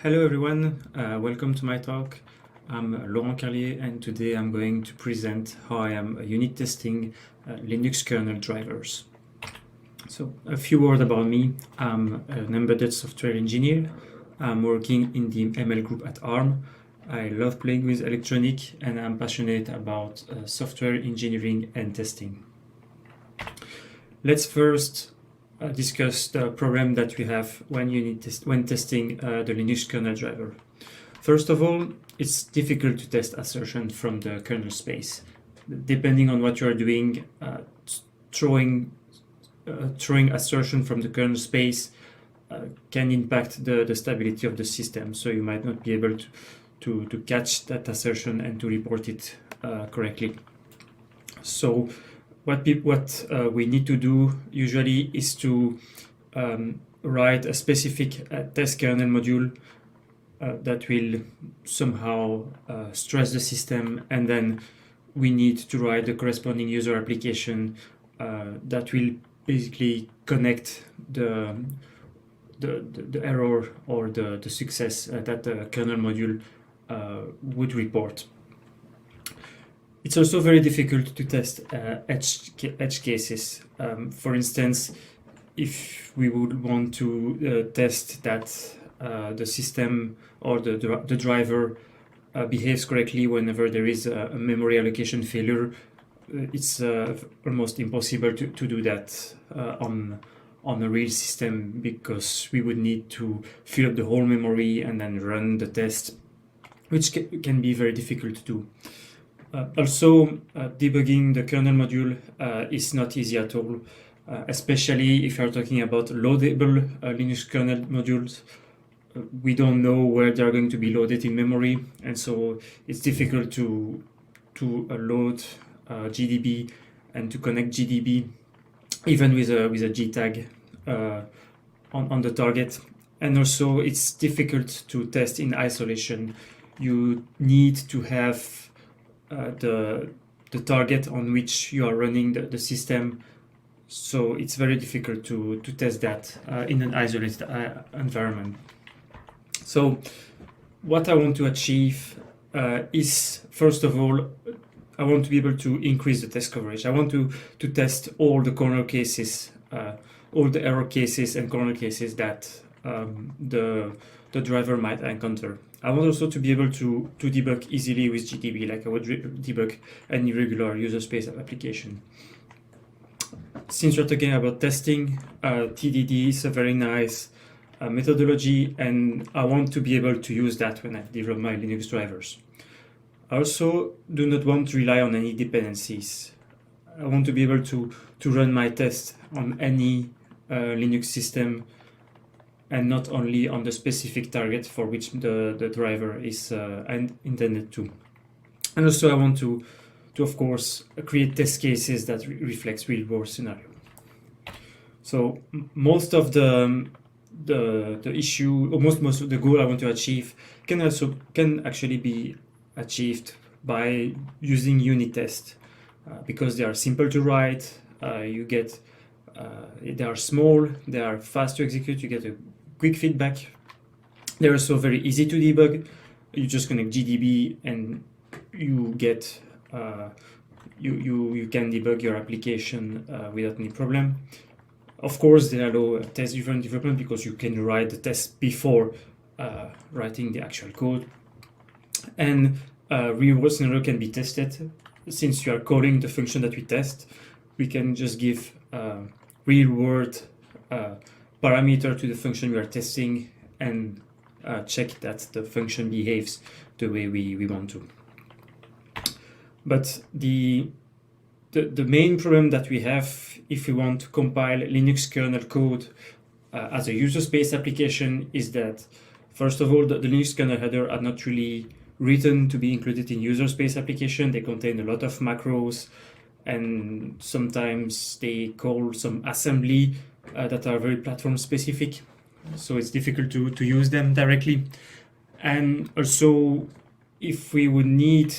Hello everyone, welcome to my talk. I'm Laurent Carlier and today I'm going to present how I am unit testing Linux kernel drivers. So a few words about me. I'm an embedded software engineer. I'm working in the ML group at ARM. I love playing with electronic and I'm passionate about software engineering and testing. Let's first discuss the problem that we have when testing the Linux kernel driver. First of all, it's difficult to test assertion from the kernel space. Depending on what you are doing, throwing assertion from the kernel space can impact the stability of the system. So you might not be able to catch that assertion and to report it correctly. So what we need to do usually is to write a specific test kernel module that will somehow stress the system, and then we need to write the corresponding user application that will basically connect the error or the success that the kernel module would report. It's also very difficult to test edge cases. For instance, if we would want to test that the system or the driver behaves correctly whenever there is a memory allocation failure, it's almost impossible to do that on a real system, because we would need to fill up the whole memory and then run the test, which can be very difficult to do. Also, debugging the kernel module is not easy at all, especially if you're talking about loadable Linux kernel modules. We don't know where they're going to be loaded in memory, and so it's difficult to load GDB and to connect GDB even with a GTag on the target. And also it's difficult to test in isolation. You need to have the target on which you are running the system, so it's very difficult to test that in an isolated environment. So what I want to achieve is, first of all, I want to be able to increase the test coverage. I want to test all the corner cases, all the error cases and corner cases that the driver might encounter. I want also to be able to debug easily with GDB, like I would debug any regular user space application. Since we're talking about testing, TDD is a very nice methodology, and I want to be able to use that when I develop my Linux drivers. I also do not want to rely on any dependencies. I want to be able to run my test on any Linux system, and not only on the specific target for which the driver is intended to. And also I want to of course create test cases that reflects real world scenario. So most of the issue, or most of the goal I want to achieve can actually be achieved by using unit test, because they are simple to write. They are small, they are fast to execute, you get a quick feedback. They're also very easy to debug. You just connect GDB and you get you can debug your application without any problem. Of course, they allow test-driven development because you can write the test before writing the actual code. And real-world scenario can be tested. Since you are calling the function that we test, we can just give real-world parameter to the function we are testing and check that the function behaves the way we want to. But the main problem that we have if we want to compile Linux kernel code as a user space application is that, first of all, the Linux kernel header are not really written to be included in user space application. They contain a lot of macros, and sometimes they call some assembly that are very platform specific, so it's difficult to use them directly. And also, if we would need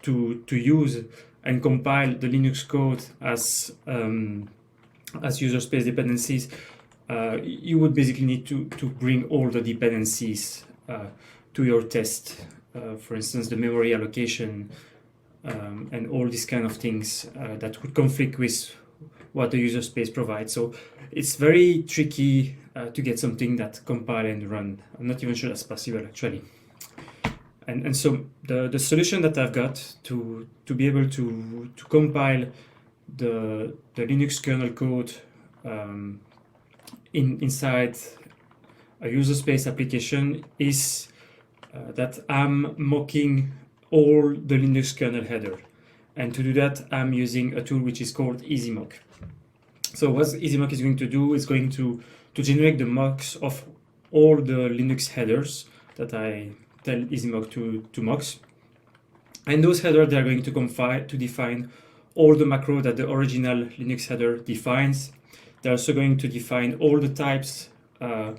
to use and compile the Linux code as user space dependencies, you would basically need to bring all the dependencies to your test. For instance, the memory allocation and all these kind of things that would conflict with what the user space provides. So it's very tricky to get something that compile and run. I'm not even sure that's possible actually. And so the solution that I've got to be able to compile the Linux kernel code inside a user space application is that I'm mocking all the Linux kernel header. And to do that, I'm using a tool which is called EasyMock. So what EasyMock is going to do is going to generate the mocks of all the Linux headers that I tell EasyMock to mocks. And those headers, they're going to define all the macro that the original Linux header defines. They're also going to define all the types that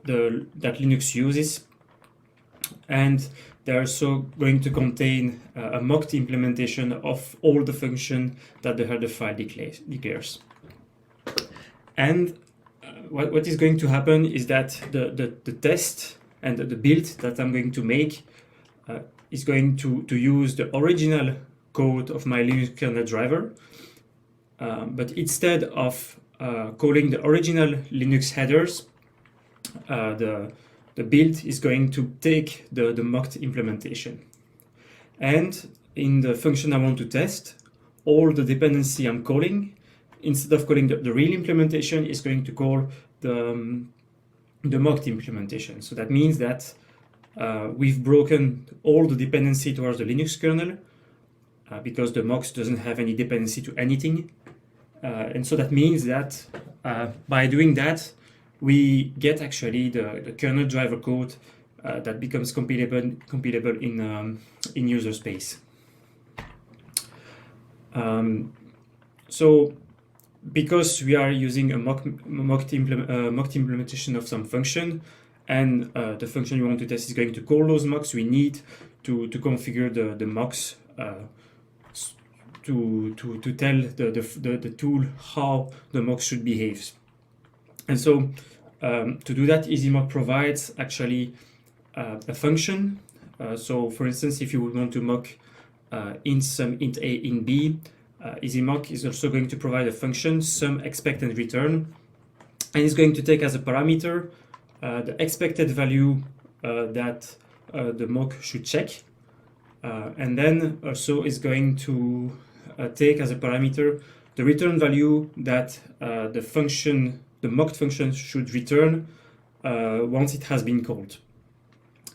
Linux uses. And they're also going to contain a mocked implementation of all the function that the header file declares. And what is going to happen is that the test and the build that I'm going to make is going to use the original code of my Linux kernel driver, but instead of calling the original Linux headers, the build is going to take the mocked implementation. And in the function I want to test, all the dependency I'm calling, instead of calling the real implementation, is going to call the mocked implementation. So that means that we've broken all the dependency towards the Linux kernel because the mocks doesn't have any dependency to anything. And so that means that by doing that, we get actually the kernel driver code that becomes compilable in user space. So because we are using a mocked implementation of some function, and the function we want to test is going to call those mocks, we need to configure the mocks to tell the tool how the mocks should behave. And so to do that, EasyMock provides actually a function. So for instance, if you would want to mock int sum int a int b, EasyMock is also going to provide a function sum expect and return, and it's going to take as a parameter the expected value that the mock should check, and then also is going to take as a parameter the return value that the mocked function should return once it has been called.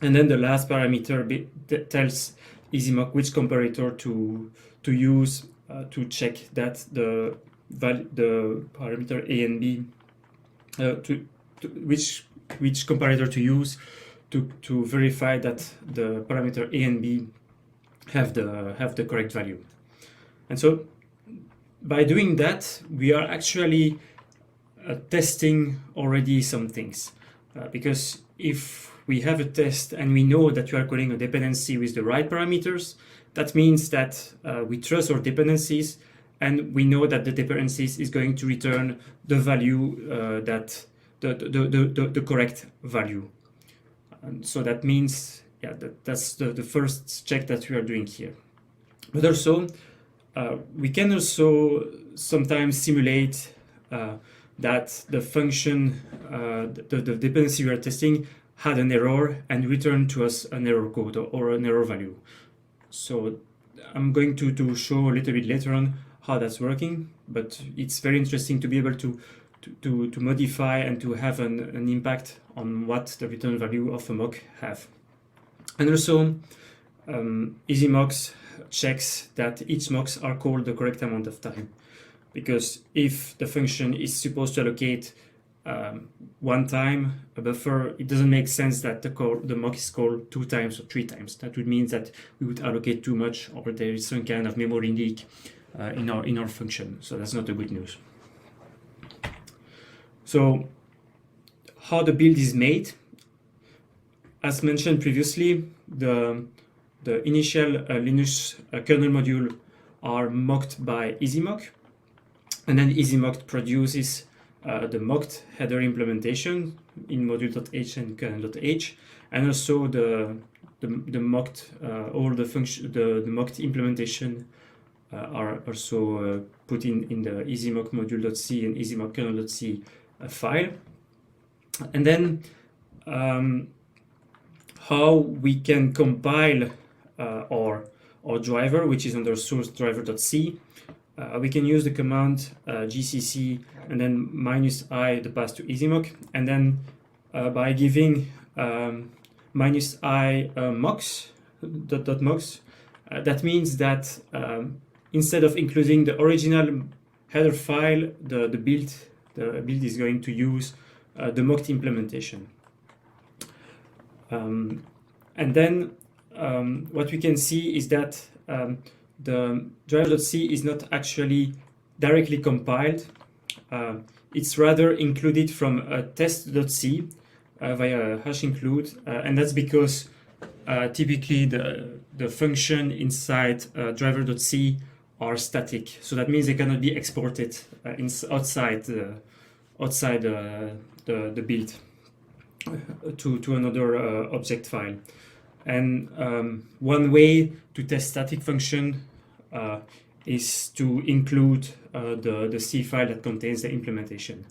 And then the last parameter tells EasyMock which comparator to use to check that the parameter a and b, which comparator to use to verify that the parameter a and b have the correct value. And so by doing that, we are actually testing already some things, because if we have a test and we know that we are calling a dependency with the right parameters, that means that we trust our dependencies, and we know that the dependencies is going to return the value that the correct value. And so that means, yeah, that's the first check that we are doing here. But also, we can also sometimes simulate that the function, the dependency we are testing had an error and return to us an error code or an error value. So I'm going to show a little bit later on how that's working, but it's very interesting to be able to modify and to have an impact on what the return value of a mock have. And also, EasyMocks checks that each mocks are called the correct amount of time, because if the function is supposed to allocate one time a buffer, it doesn't make sense that the mock is called 2 times or 3 times. That would mean that we would allocate too much, or there is some kind of memory leak in our function. So that's not a good news. So how the build is made, as mentioned previously, the initial Linux kernel module are mocked by EasyMock, and then EasyMock produces the mocked header implementation in module.h and kernel.h, and also the mocked all the function the mocked implementation are also put in the easymock module.c and easymock kernel.c file. And then how we can compile our driver, which is under source driver.c. We can use the command gcc and then -i the path to easymock, and then by giving -i mocks .mocks, that means that instead of including the original header file, the build is going to use the mocked implementation. And then what we can see is that the driver.c is not actually directly compiled. It's rather included from test.c via hash include, and that's because typically the function inside driver.c are static, so that means they cannot be exported outside the build to another object file. And one way to test static function is to include the C file that contains the implementation.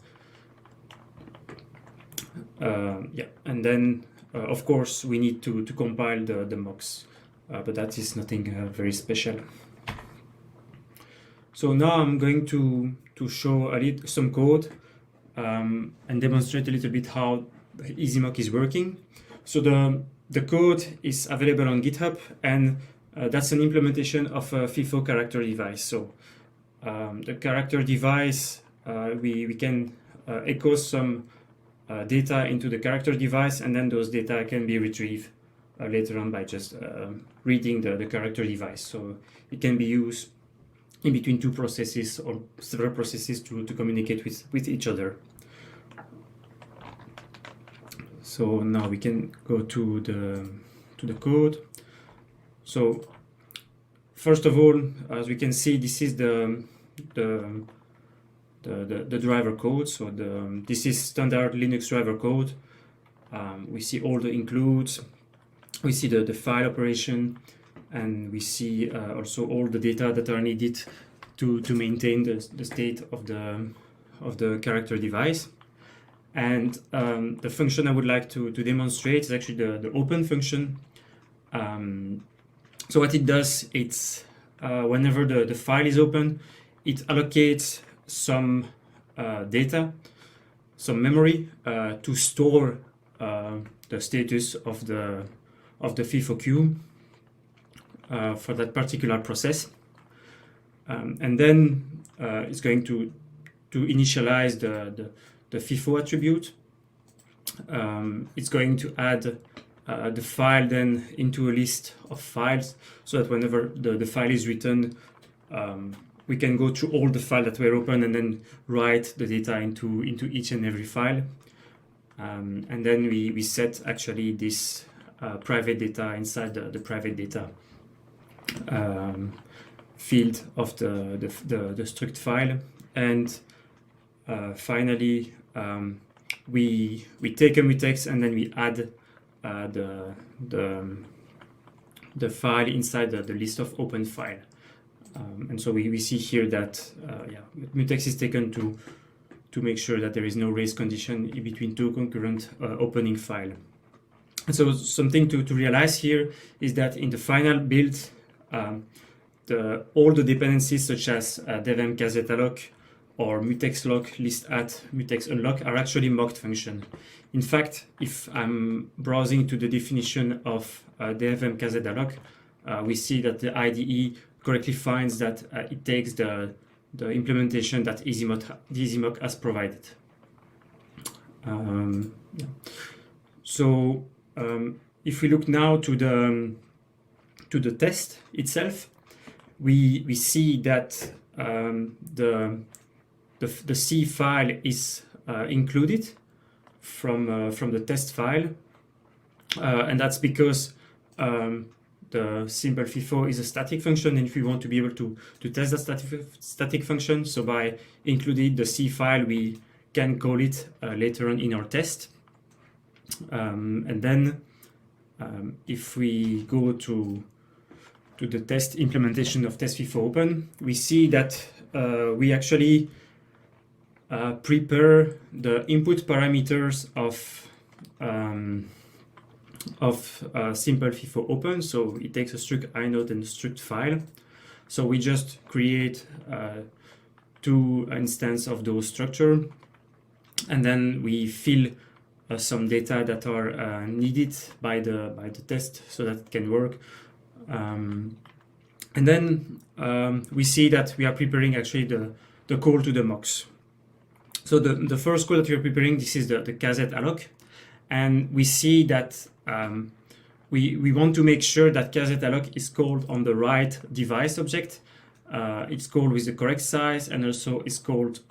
And then of course we need to compile the mocks, but that is nothing very special. So now I'm going to show some code and demonstrate a little bit how easymock is working. So the code is available on GitHub, and that's an implementation of a FIFO character device. So the character device, we can echo some data into the character device, and then those data can be retrieved later on by just reading the character device. So it can be used in between two processes or several processes to communicate with each other. So now we can go to the code. So first of all, as we can see, this is the driver code. So this is standard Linux driver code. We see all the includes, we see the file operation, and we see also all the data that are needed to maintain the state of the character device. And the function I would like to demonstrate is actually the open function. So what it does, it's whenever the file is open, it allocates some data, some memory to store the status of the FIFO queue for that particular process. And then it's going to initialize the FIFO attribute. It's going to add the file then into a list of files, so that whenever the file is written, we can go through all the files that were open and then write the data into each and every file. And then we set actually this private data inside the private data field of the struct file. And finally, we take a mutex and then we add the file inside the list of open file. And so we see here that mutex is taken to make sure that there is no race condition in between two concurrent opening file. And so something to realize here is that in the final build, all the dependencies such as devm kzalloc or mutex lock list at mutex unlock are actually mocked function. In fact, if I'm browsing to the definition of devm kzalloc, we see that the IDE correctly finds that it takes the implementation that easymock has provided. So if we look now to the test itself, we see that the C file is included from the test file, and that's because the simple FIFO is a static function, and if we want to be able to test that static function, so by including the C file, we can call it later on in our test. And then if we go to the test implementation of test FIFO open, we see that we actually prepare the input parameters of simple FIFO open. So it takes a struct inode and a struct file. So we just create two instances of those structure, and then we fill some data that are needed by the test so that it can work. And then we see that we are preparing actually the call to the mocks. So the first call that we are preparing, this is the kazet alloc, and we see that we want to make sure that kazet alloc is called on the right device object. It's called with the correct size, and also is called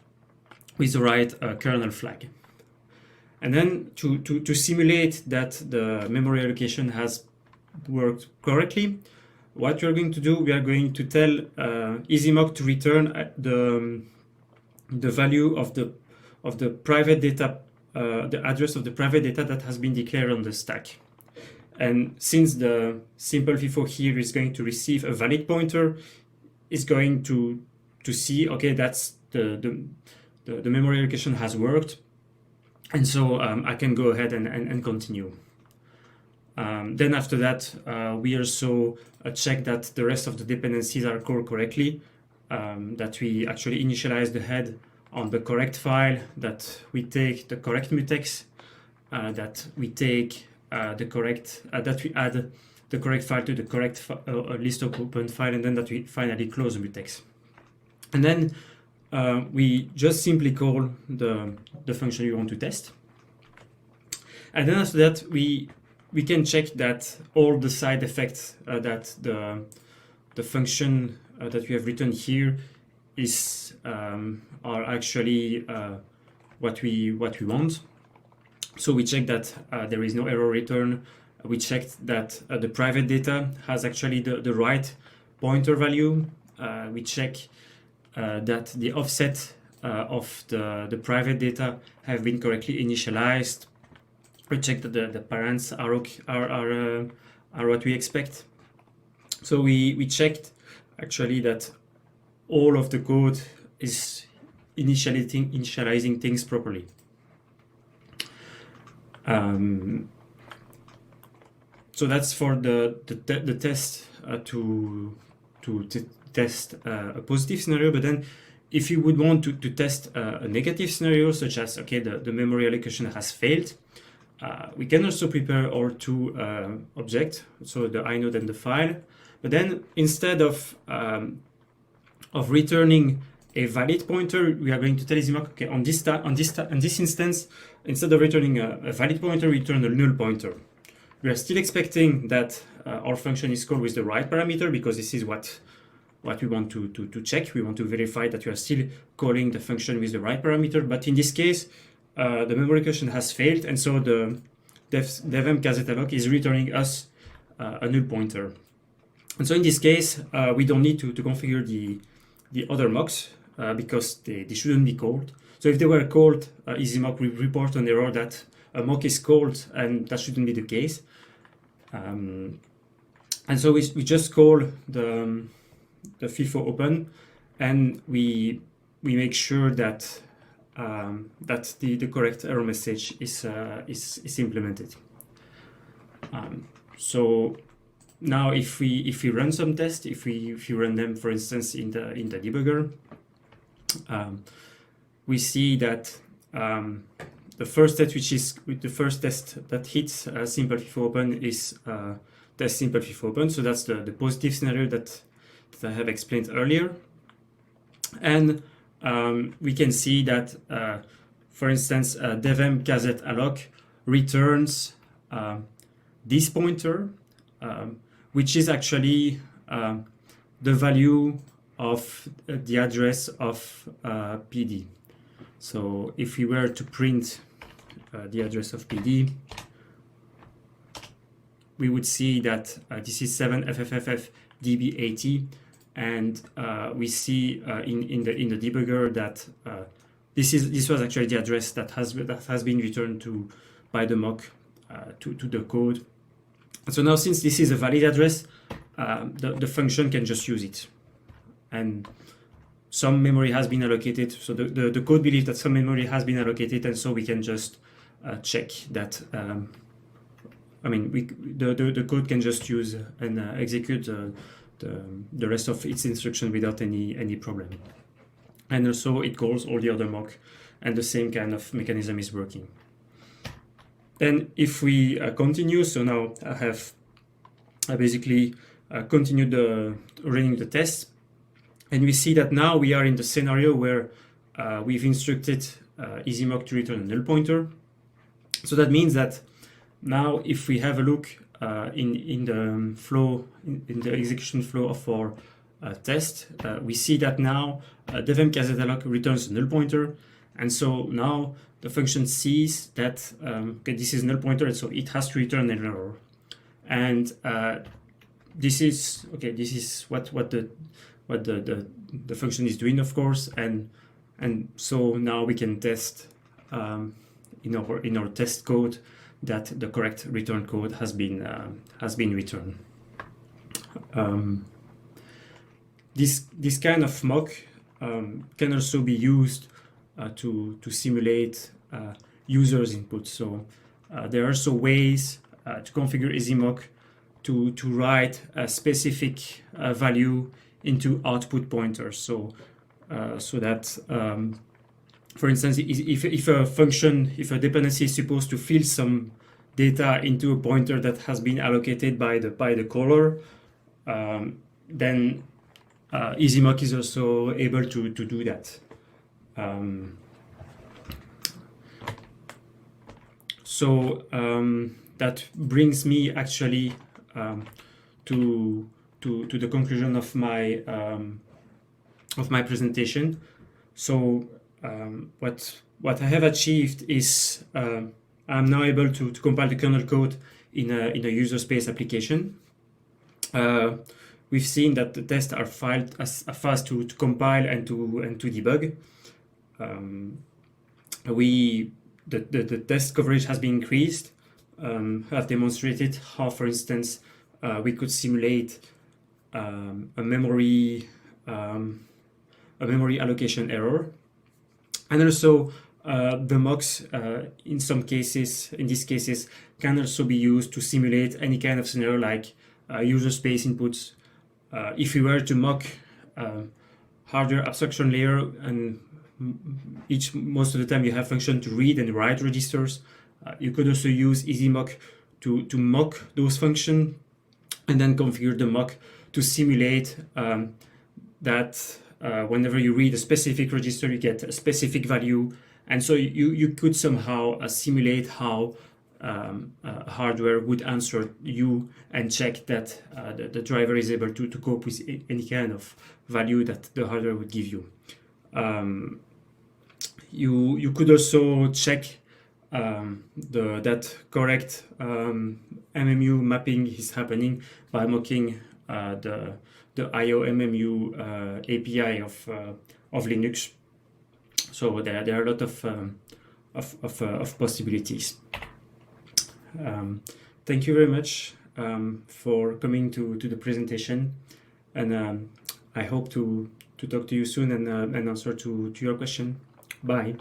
with the right kernel flag. And then to simulate that the memory allocation has worked correctly, what we are going to do, we are going to tell EasyMock to return the value of the private data, the address of the private data that has been declared on the stack. And since the simple FIFO here is going to receive a valid pointer, it's going to see, okay, that's the memory allocation has worked, and so I can go ahead and continue. Then after that, we also check that the rest of the dependencies are called correctly, that we actually initialize the head on the correct file, that we take the correct mutex, that we take the correct, that we add the correct file to the correct list of open file, and then that we finally close the mutex. And then we just simply call the function we want to test. And then after that, we can check that all the side effects that the function that we have written here is are actually what we want. So we check that there is no error return. We checked that the private data has actually the right pointer value. We check that the offset of the private data have been correctly initialized. We check that the parents are what we expect. So we checked actually that all of the code is initializing things properly. So that's for the test to test a positive scenario. But then if you would want to test a negative scenario, such as, okay, the memory allocation has failed, we can also prepare our two objects, so the inode and the file. But then instead of returning a valid pointer, we are going to tell EasyMock, okay, on this instance, instead of returning a valid pointer, we return a null pointer. We are still expecting that our function is called with the right parameter, because this is what we want to check. We want to verify that we are still calling the function with the right parameter. But in this case, the memory allocation has failed, and so the devm kazet alloc is returning us a null pointer. And so in this case, we don't need to configure the other mocks because they shouldn't be called. So if they were called, EasyMock will report an error that a mock is called, and that shouldn't be the case. And so we just call the FIFO open, and we make sure that that the correct error message is implemented. So now if we run some tests, if we run them, for instance, in the debugger, we see that the first test, which is the first test that hits simple FIFO open, is test simple FIFO open. So that's the positive scenario that I have explained earlier. And we can see that, for instance, devm kazet alloc returns this pointer, which is actually the value of the address of PD. So if we were to print the address of PD, we would see that this is 7FFFF DB80, and we see in the debugger that this was actually the address that has been returned to by the mock to the code. So now, since this is a valid address, the function can just use it, and some memory has been allocated. So the code believes that some memory has been allocated, and so we can just check that. I mean, the code can just use and execute the rest of its instruction without any problem. And also it calls all the other mock, and the same kind of mechanism is working. And if we continue, so now I have basically continued running the test, and we see that now we are in the scenario where we've instructed EasyMock to return a null pointer. So that means that now if we have a look in the flow, in the execution flow of our test, we see that now devm_alloc returns a null pointer, and so now the function sees that okay, this is null pointer, and so it has to return an error. And this is okay. This is what the function is doing, of course, and so now we can test in our test code that the correct return code has been returned. This kind of mock can also be used to simulate users' input. So there are also ways to configure EasyMock to write a specific value into output pointers. So that for instance, if a function, if a dependency is supposed to fill some data into a pointer that has been allocated by the caller, then EasyMock is also able to do that. That brings me actually to the conclusion of my presentation. So what I have achieved is I'm now able to compile the kernel code in a user space application. We've seen that the tests are fast to compile and to debug. The test coverage has been increased. Have demonstrated how, for instance, we could simulate a memory allocation error, and also the mocks in these cases can also be used to simulate any kind of scenario like user space inputs. If we were to mock hardware abstraction layer, and most of the time you have function to read and write registers, you could also use EasyMock to mock those functions, and then configure the mock to simulate that whenever you read a specific register, you get a specific value. And so you could somehow simulate how hardware would answer you and check that the driver is able to cope with any kind of value that the hardware would give you. You could also check that correct MMU mapping is happening by mocking the IOMMU API of Linux. So there are a lot of possibilities. Thank you very much for coming to the presentation, and I hope to talk to you soon and answer to your question. Bye.